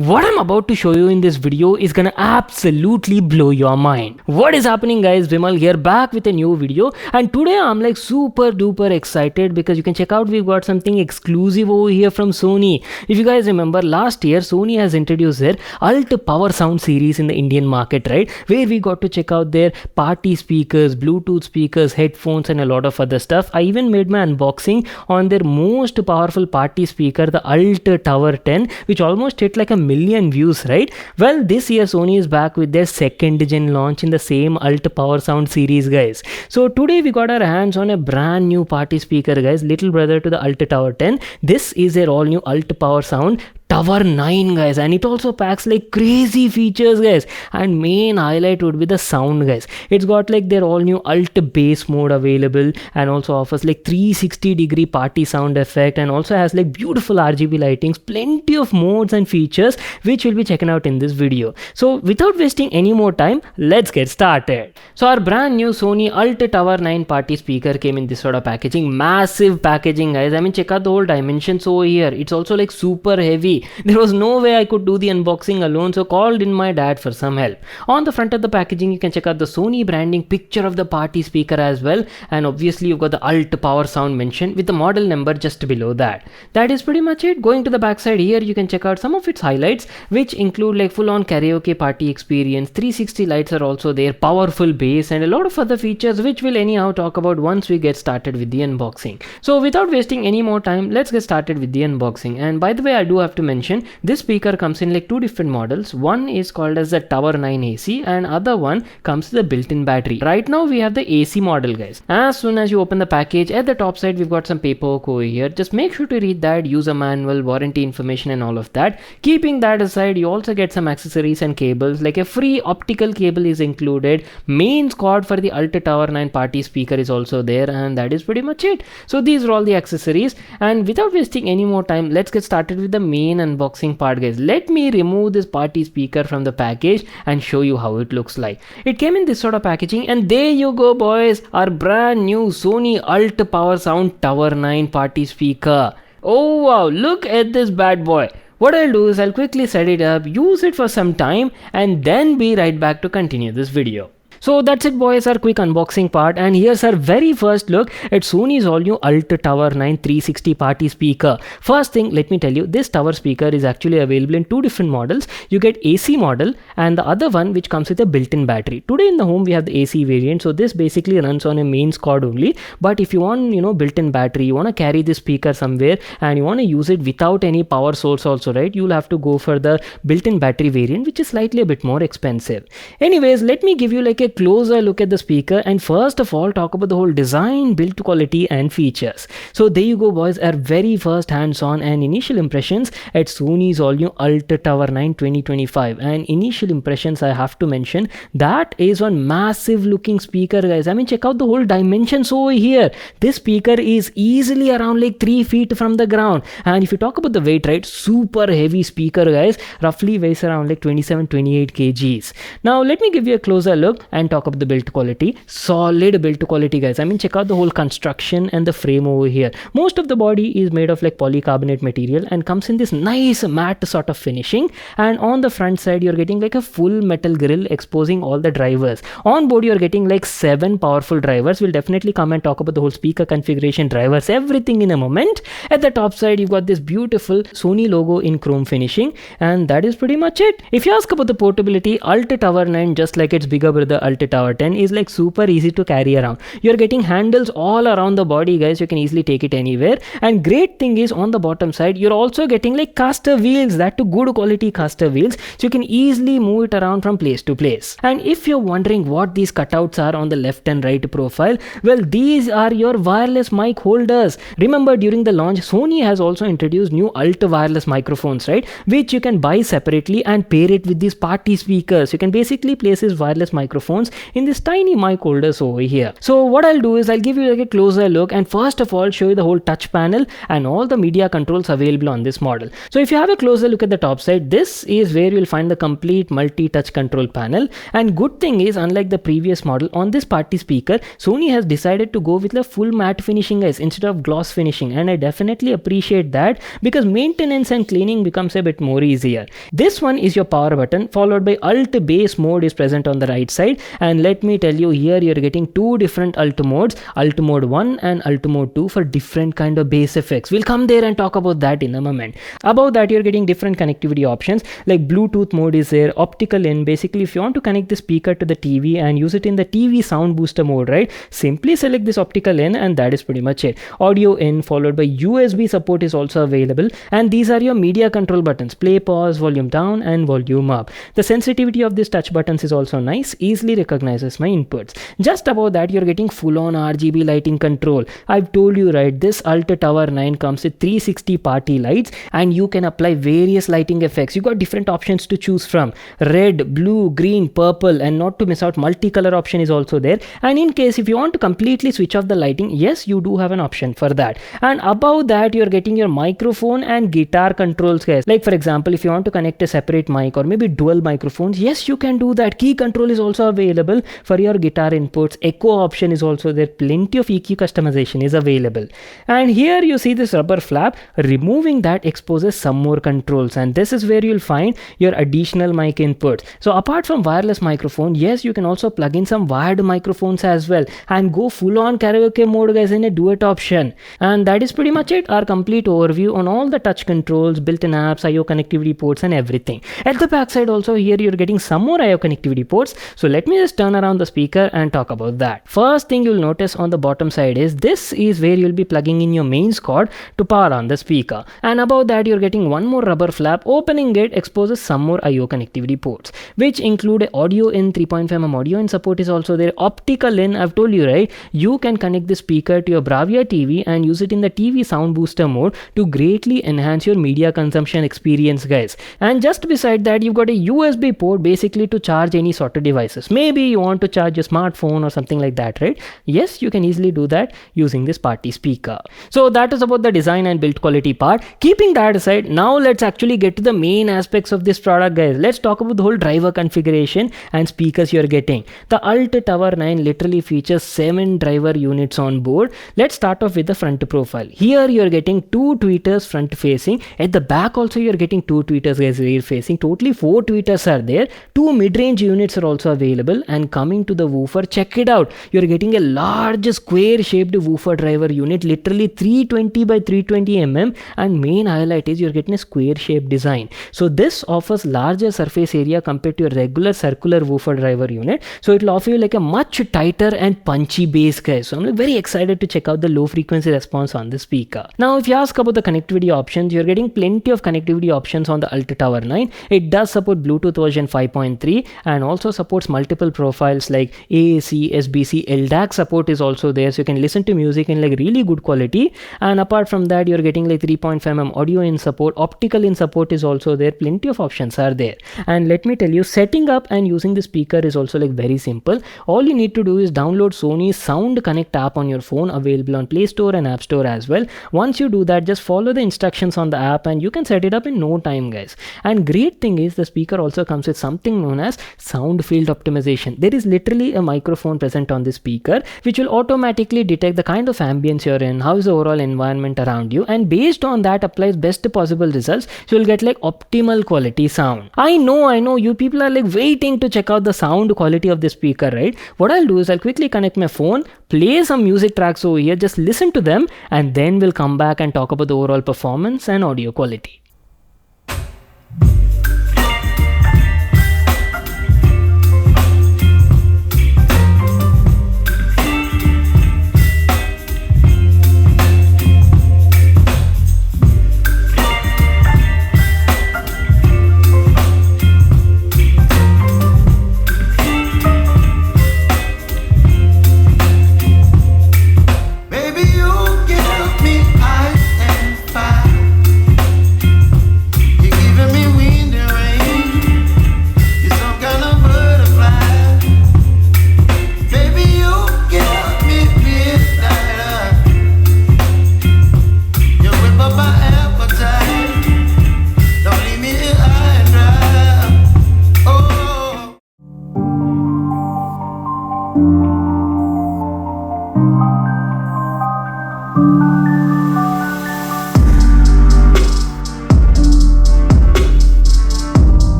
What I'm about to show you in this video is gonna absolutely blow your mind. What is happening, guys? Vimal here, back with a new video, and today I'm like super duper excited because you can check out we've got something exclusive over here from Sony. If you guys remember, last year Sony has introduced their ULT power sound series in the Indian market, right? Where we got to check out their party speakers, Bluetooth speakers, headphones and a lot of other stuff. I even made my unboxing on their most powerful party speaker, the ULT Tower 10, which almost hit like a million views, right? Well, this year Sony is back with their second gen launch in the same ULT power sound series, guys. So today we got our hands on a brand new party speaker, guys, little brother to the ULT Tower 10. This is their all new ULT power sound Tower 9, guys, and it also packs like crazy features, guys, and main highlight would be the sound, guys. It's got like their all new ULT bass mode available and also offers like 360-degree party sound effect, and also has like beautiful RGB lightings, plenty of modes and features which we'll be checking out in this video. So without wasting any more time, let's get started. So our brand new Sony ULT Tower 9 party speaker came in this sort of packaging, massive packaging, guys. I mean, check out the whole dimensions over here. It's also like super heavy. There was no way I could do the unboxing alone, so called in my dad for some help. On the front of the packaging, you can check out the Sony branding, picture of the party speaker as well, and obviously you've got the ULT power sound mentioned with the model number just below that. That is pretty much it. Going to the back side here, you can check out some of its highlights, which include like full-on karaoke party experience, 360 lights are also there, powerful bass, and a lot of other features which we'll anyhow talk about once we get started with the unboxing. So without wasting any more time, let's get started with the unboxing. And by the way, I do have to mention this speaker comes in like two different models. One is called as the Tower 9 AC and other one comes with a built-in battery. Right now we have the AC model, guys. As soon as you open the package, at the top side we've got some paperwork over here. Just make sure to read that, user manual, warranty information and all of that. Keeping that aside, you also get some accessories and cables, like a free optical cable is included. Mains cord for the ULT Tower 9 party speaker is also there, and that is pretty much it. So these are all the accessories, and without wasting any more time, let's get started with the main unboxing part, guys. Let me remove this party speaker from the package and show you how it looks like. It came in this sort of packaging, and there you go, boys, our brand new Sony ULT power sound Tower 9 party speaker. Oh wow, look at this bad boy. What I'll do is I'll quickly set it up, use it for some time, and then be right back to continue this video. So that's it, boys, our quick unboxing part, and here's our very first look at Sony's all new ULT Tower 9 360 party speaker. First thing, let me tell you, this tower speaker is actually available in two different models. You get AC model and the other one which comes with a built-in battery. Today in the home we have the AC variant, so this basically runs on a mains cord only. But if you want, built-in battery, you want to carry this speaker somewhere and you want to use it without any power source also, right? You'll have to go for the built-in battery variant, which is slightly a bit more expensive. Anyways, let me give you like a closer look at the speaker, and first of all talk about the whole design, build quality and features. So there you go, boys, our very first hands-on and initial impressions at Sony's all new ULT Tower 9 2025. And initial impressions, I have to mention, that is one massive looking speaker, guys. I mean, check out the whole dimensions over here. This speaker is easily around like 3 feet from the ground, and if you talk about the weight, right, super heavy speaker, guys, roughly weighs around like 27-28 kgs. Now let me give you a closer look and talk about the build quality. Solid build quality, guys. I mean, check out the whole construction and the frame over here. Most of the body is made of like polycarbonate material and comes in this nice matte sort of finishing, and on the front side you're getting like a full metal grill exposing all the drivers. On board you're getting like 7 powerful drivers. We'll definitely come and talk about the whole speaker configuration, drivers, everything in a moment. At the top side you've got this beautiful Sony logo in chrome finishing, and that is pretty much it. If you ask about the portability, ULT Tower 9, just like its bigger brother ULT Tower 10, is like super easy to carry around. You're getting handles all around the body, guys. You can easily take it anywhere, and great thing is on the bottom side you're also getting like caster wheels, that to good quality caster wheels, so you can easily move it around from place to place. And if you're wondering what these cutouts are on the left and right profile, well, these are your wireless mic holders. Remember, during the launch Sony has also introduced new ULT wireless microphones, right, which you can buy separately and pair it with these party speakers. You can basically place this wireless microphone microphones in this tiny mic holders over here. So what I'll do is I'll give you like a closer look and first of all show you the whole touch panel and all the media controls available on this model. So if you have a closer look at the top side, this is where you'll find the complete multi-touch control panel. And good thing is, unlike the previous model, on this party speaker, Sony has decided to go with a full matte finishing guys instead of gloss finishing, and I definitely appreciate that because maintenance and cleaning becomes a bit more easier. This one is your power button, followed by alt bass mode is present on the right side, and let me tell you, here you're getting two different alt modes, alt mode 1 and alt mode 2 for different kind of bass effects. We'll come there and talk about that in a moment. Above that, you're getting different connectivity options like Bluetooth mode is there, optical in. Basically, if you want to connect the speaker to the TV and use it in the TV sound booster mode, right, simply select this optical in and that is pretty much it. Audio in, followed by USB support is also available, and these are your media control buttons, play, pause, volume down and volume up. The sensitivity of these touch buttons is also nice, easily recognizes my inputs. Just above that, you're getting full on RGB lighting control. I've told you, right, this ULT Tower 9 comes with 360 party lights and you can apply various lighting effects. You got different options to choose from, red, blue, green, purple, and not to miss out, multicolor option is also there. And in case if you want to completely switch off the lighting, yes, you do have an option for that. And above that, you're getting your microphone and guitar controls guys. Like for example, if you want to connect a separate mic or maybe dual microphones, yes, you can do that. Key control is also available for your guitar inputs. Echo option is also there. Plenty of EQ customization is available. And here you see this rubber flap. Removing that exposes some more controls, and this is where you'll find your additional mic inputs. So apart from wireless microphone, yes, you can also plug in some wired microphones as well and go full on karaoke mode guys in a duet option. And that is pretty much it, our complete overview on all the touch controls, built-in apps, IO connectivity ports and everything. At the back side also, here you're getting some more IO connectivity ports. So let me just turn around the speaker and talk about that. First thing you'll notice on the bottom side is this is where you'll be plugging in your mains cord to power on the speaker. And above that, you're getting one more rubber flap. Opening it exposes some more IO connectivity ports, which include audio in, 3.5mm audio in support is also there. Optical in, I've told you, right, you can connect the speaker to your Bravia TV and use it in the TV sound booster mode to greatly enhance your media consumption experience guys. And just beside that, you've got a USB port basically to charge any sort of devices. Maybe you want to charge your smartphone or something like that, right? Yes, you can easily do that using this party speaker. So that is about the design and build quality part. Keeping that aside, now let's actually get to the main aspects of this product guys. Let's talk about the whole driver configuration and speakers you're getting. The ULT Tower 9 literally features 7 driver units on board. Let's start off with the front profile. Here you're getting 2 tweeters front facing. At the back also you're getting 2 tweeters guys rear facing. Totally 4 tweeters are there. 2 mid-range units are also available. And coming to the woofer, check it out. You're getting a large square shaped woofer driver unit, literally 320 by 320 mm, and main highlight is you're getting a square shaped design. So this offers larger surface area compared to your regular circular woofer driver unit. So it'll offer you like a much tighter and punchy bass guys. So I'm like very excited to check out the low frequency response on the speaker. Now if you ask about the connectivity options, you're getting plenty of connectivity options on the ULT Tower 9. It does support Bluetooth version 5.3 and also supports multiple profiles like AAC, SBC, LDAC support is also there, so you can listen to music in like really good quality. And apart from that, you're getting like 3.5mm audio in support, optical in support is also there. Plenty of options are there. And let me tell you, setting up and using the speaker is also like very simple. All you need to do is download Sony's Sound Connect app on your phone, available on Play Store and App Store as well. Once you do that, just follow the instructions on the app and you can set it up in no time guys. And great thing is the speaker also comes with something known as sound field optimization. There is literally a microphone present on the speaker which will automatically detect the kind of ambience you're in, how is the overall environment around you, and based on that applies best possible results, so you'll get like optimal quality sound. I know you people are like waiting to check out the sound quality of the speaker, right? What I'll do is I'll quickly connect my phone, play some music tracks over here, just listen to them, and then we'll come back and talk about the overall performance and audio quality.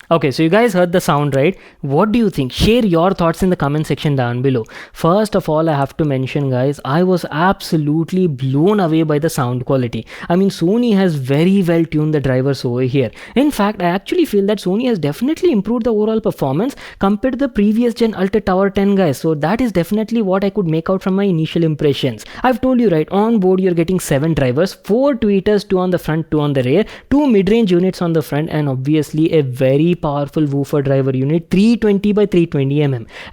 Okay, so you guys heard the sound, right? What do you think? Share your thoughts in the comment section down below. First of all, I have to mention, guys, I was absolutely blown away by the sound quality. I mean, Sony has very well tuned the drivers over here. In fact, I actually feel that Sony has definitely improved the overall performance compared to the previous gen ULT Tower 10, guys. So that is definitely what I could make out from my initial impressions. I've told you, right, on board you're getting 7 drivers, 4 tweeters, 2 on the front, 2 on the rear, 2 mid-range units on the front, and obviously a very powerful woofer driver unit, 320 by 320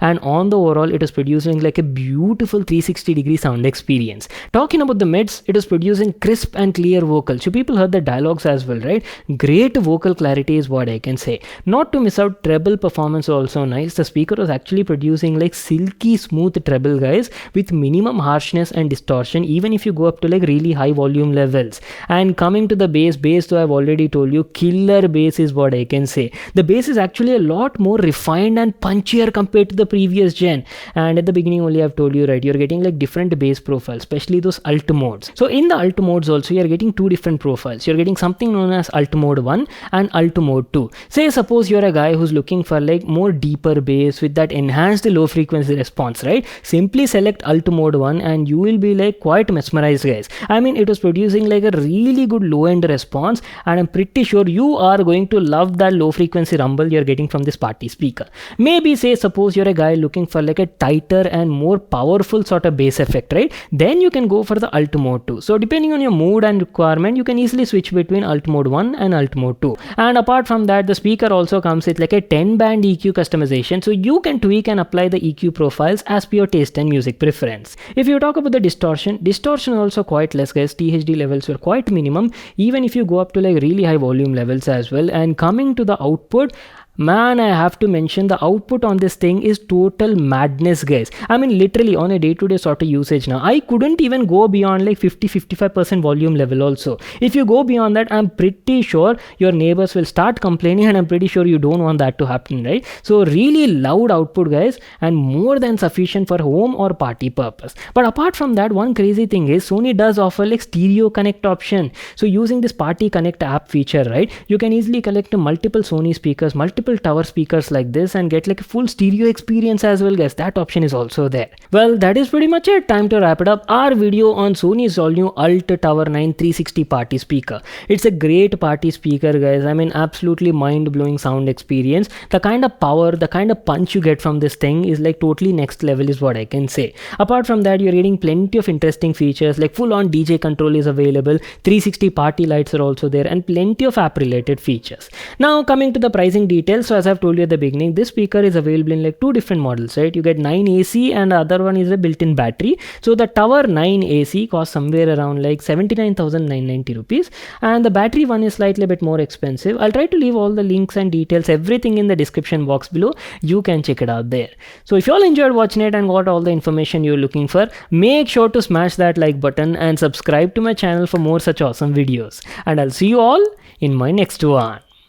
and on the overall it is producing like a beautiful 360-degree sound experience. Talking about the mids, it is producing crisp and clear vocals, so people heard the dialogues as well, right? Great vocal clarity is what I can say. Not to miss out, treble performance also nice. The speaker was actually producing like silky smooth treble, guys, with minimum harshness and distortion even if you go up to like really high volume levels. And coming to the bass, so I've already told you, killer bass is what I can say. The bass is actually a lot more refined and punchier compared to the previous gen, and at the beginning only I've told you, right, you're getting like different bass profiles, especially those alt modes. So in the alt modes also you're getting 2 different profiles. You're getting something known as alt mode 1 and alt mode 2. Say suppose you're a guy who's looking for like more deeper bass with that enhanced low frequency response, right? Simply select alt mode 1 and you will be like quite mesmerized, guys. I mean, it was producing like a really good low end response, and I'm pretty sure you are going to love that low frequency rumble you're getting from this party speaker. Maybe say suppose you're a guy looking for like a tighter and more powerful sort of bass effect, right? Then you can go for the alt mode 2. So depending on your mood and requirement, you can easily switch between alt mode 1 and alt mode 2. And apart from that, the speaker also comes with like a 10 band EQ customization, so you can tweak and apply the EQ profiles as per your taste and music preference. If you talk about the distortion is also quite less, guys. THD levels were quite minimum even if you go up to like really high volume levels as well. And coming to the output, man, I have to mention the output on this thing is total madness, guys. I mean, literally on a day-to-day sort of usage now, I couldn't even go beyond like 50-55% volume level also. If you go beyond that, I'm pretty sure your neighbors will start complaining, and I'm pretty sure you don't want that to happen, right? So really loud output, guys, and more than sufficient for home or party purpose. But apart from that, one crazy thing is Sony does offer like stereo connect option. So using this party connect app feature, right, you can easily connect multiple Sony speakers, multiple tower speakers like this, and get like a full stereo experience as well, guys. That option is also there. Well, that is pretty much it. Time to wrap it up our video on Sony's all new ULT Tower 9 360 party speaker. It's a great party speaker, guys. I mean, absolutely mind-blowing sound experience. The kind of power, the kind of punch you get from this thing is like totally next level is what I can say. Apart from that, you're getting plenty of interesting features like full-on DJ control is available, 360 party lights are also there, and plenty of app related features. Now coming to the pricing details, so as I've told you at the beginning, this speaker is available in like 2 different models, right? You get 9 AC and the other one is a built-in battery. So the Tower 9 AC costs somewhere around like 79,990 rupees, and the battery one is slightly a bit more expensive. I'll try to leave all the links and details, everything in the description box below. You can check it out there. So if you all enjoyed watching it and got all the information you're looking for, make sure to smash that like button and subscribe to my channel for more such awesome videos. And I'll see you all in my next one.